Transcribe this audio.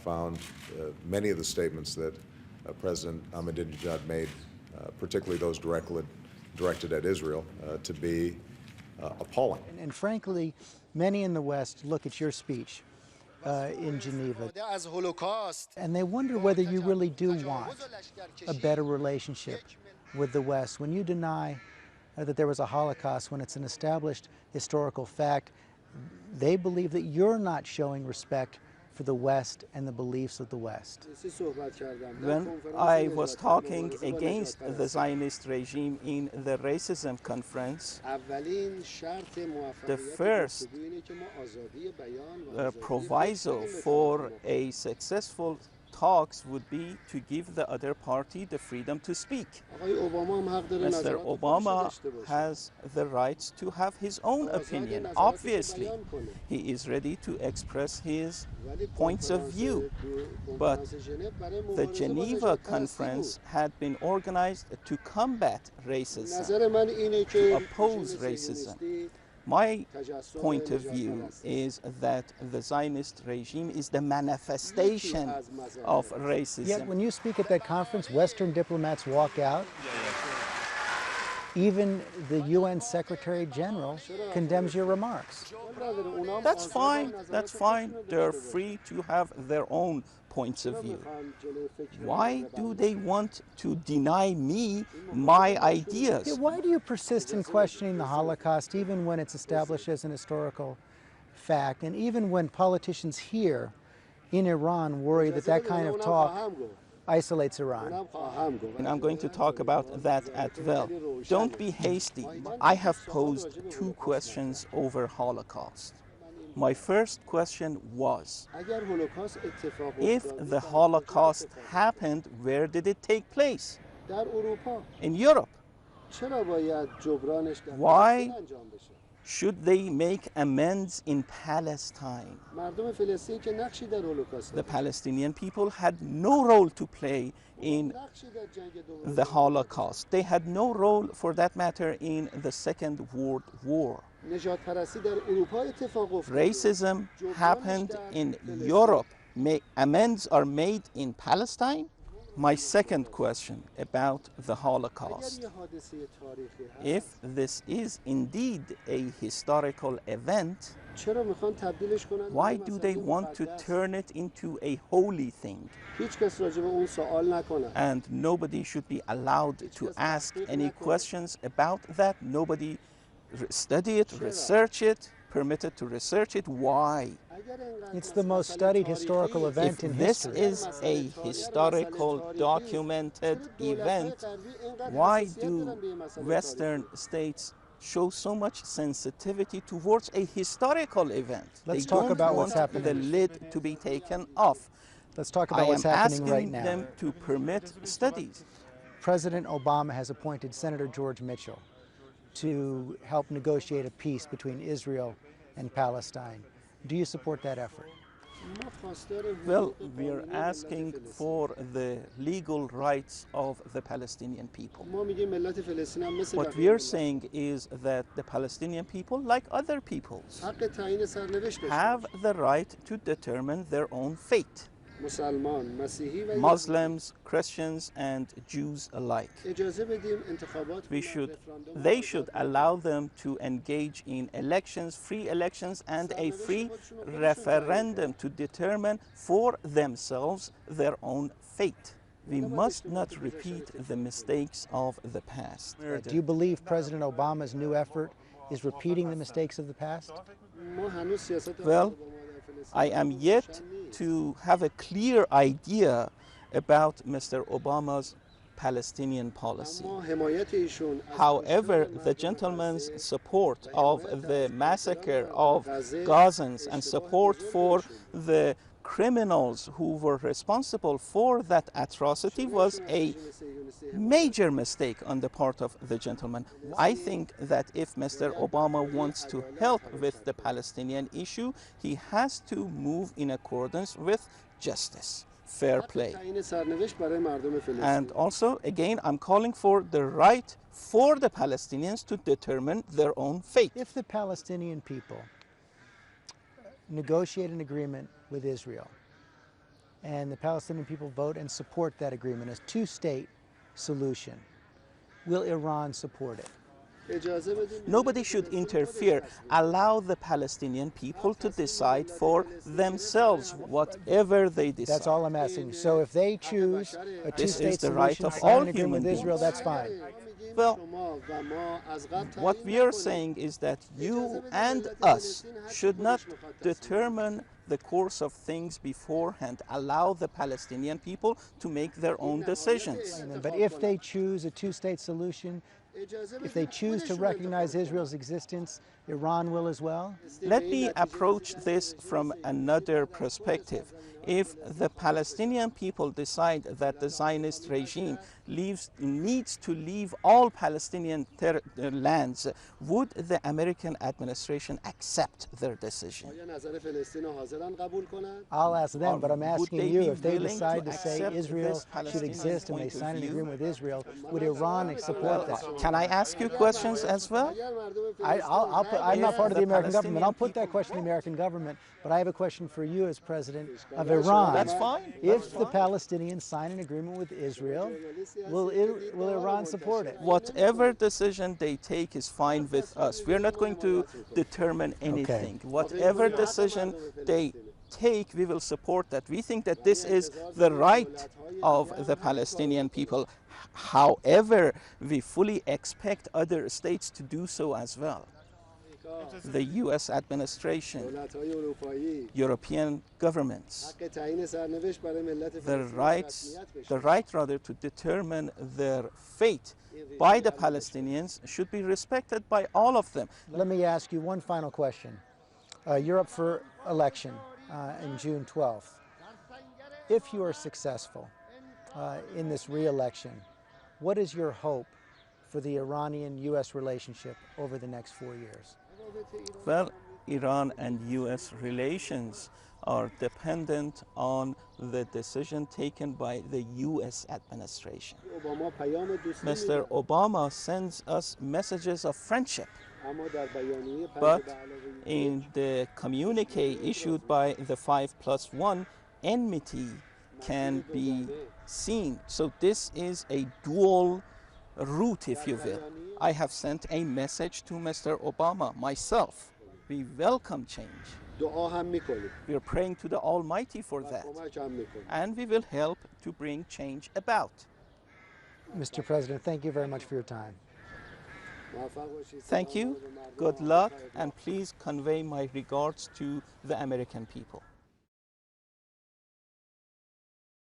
found many of the statements that President Ahmadinejad made, particularly those directed at Israel, to be appalling. And frankly, many in the West look at your speech in Geneva and they wonder whether you really do want a better relationship with the West. When you deny that there was a Holocaust, when it's an established historical fact, they believe that you're not showing respect for the West and the beliefs of the West. When I was talking against the Zionist regime in the racism conference, the first proviso for a successful talks would be to give the other party the freedom to speak. Mr. Obama has the right to have his own opinion. Obviously, he is ready to express his points of view. But the Geneva conference had been organized to combat racism, to oppose racism. My point of view is that the Zionist regime is the manifestation of racism. Yet when you speak at that conference, Western diplomats walk out. Even the UN Secretary General condemns your remarks. That's fine, that's fine. They're free to have their own points of view. Why do they want to deny me my ideas? Yeah, why do you persist in questioning the Holocaust even when it's established as an historical fact, and even when politicians here in Iran worry that that kind of talk isolates Iran? And I'm going to talk about that as well. Don't be hasty. I have posed two questions over Holocaust. My first question was, if the Holocaust happened, where did it take place? In Europe. Why should they make amends in Palestine? The Palestinian people had no role to play in the Holocaust. They had no role, for that matter, in the Second World War. Racism happened in Europe. Amends are made in Palestine? My second question about the Holocaust. If this is indeed a historical event, why do they want to turn it into a holy thing? And nobody should be allowed to ask any questions about that. Nobody study it, research it, permitted to research it. Why? It's the most studied historical event in history. This is a historical, documented event. Why do Western states show so much sensitivity towards a historical event? Let's talk about what's happening. The lid to be taken off. Let's talk about what's happening right now. I am asking them to permit studies. President Obama has appointed Senator George Mitchell to help negotiate a peace between Israel and Palestine. Do you support that effort? Well, we are asking for the legal rights of the Palestinian people. What we are saying is that the Palestinian people, like other peoples, have the right to determine their own fate. Muslims, Christians, and Jews alike. They should allow them to engage in elections, free elections, and a free referendum to determine for themselves their own fate. We must not repeat the mistakes of the past. Do you believe President Obama's new effort is repeating the mistakes of the past? Well, I am yet to have a clear idea about Mr. Obama's Palestinian policy. However, the gentleman's support of the massacre of Gazans and support for the criminals who were responsible for that atrocity was a major mistake on the part of the gentleman. I think that if Mr. Obama wants to help with the Palestinian issue, he has to move in accordance with justice, fair play. And also, again, I'm calling for the right for the Palestinians to determine their own fate. If the Palestinian people negotiate an agreement with Israel and the Palestinian people vote and support that agreement, a two-state solution, will Iran support it? Nobody should interfere. Allow the Palestinian people to decide for themselves whatever they decide. That's all I'm asking. So if they choose a two-state the right solution, of sign all an agreement with human Israel, beings. that's fine. Well, what we are saying is that you and us should not determine the course of things beforehand. Allow the Palestinian people to make their own decisions. But if they choose a two-state solution, if they choose to recognize Israel's existence, Iran will as well? Let me approach this from another perspective. If the Palestinian people decide that the Zionist regime needs to leave all Palestinian lands, would the American administration accept their decision? I'll ask them, but I'm asking you, if they willing decide to to say accept Israel this should Palestinian exist and they point of sign an view? agreement with Israel, would Iran support that? Can I ask you questions as well? I'm not part of the American government. I'll put that Palestinian question to the American government, but I have a question for you as president of Iran. That's fine. If the Palestinians sign an agreement with Israel, will Iran support it? Whatever decision they take is fine with us. We're not going to determine anything. Whatever decision they take, we will support that. We think that this is the right of the Palestinian people. However, we fully expect other states to do so as well. The US administration, European governments, the right rather to determine their fate by the Palestinians should be respected by all of them. Let me ask you one final question. You're up for election in June 12th. If you are successful in this re-election, what is your hope for the Iranian-US relationship over the next 4 years? Well, Iran and US relations are dependent on the decision taken by the US administration. Mr. Obama sends us messages of friendship, but in the communique issued by the 5+1, enmity can be seen. So this is a dual route, if you will. I have sent a message to Mr. Obama myself. We welcome change. We are praying to the Almighty for that. And we will help to bring change about. Mr. President, thank you very much for your time. Thank you, good luck, and please convey my regards to the American people.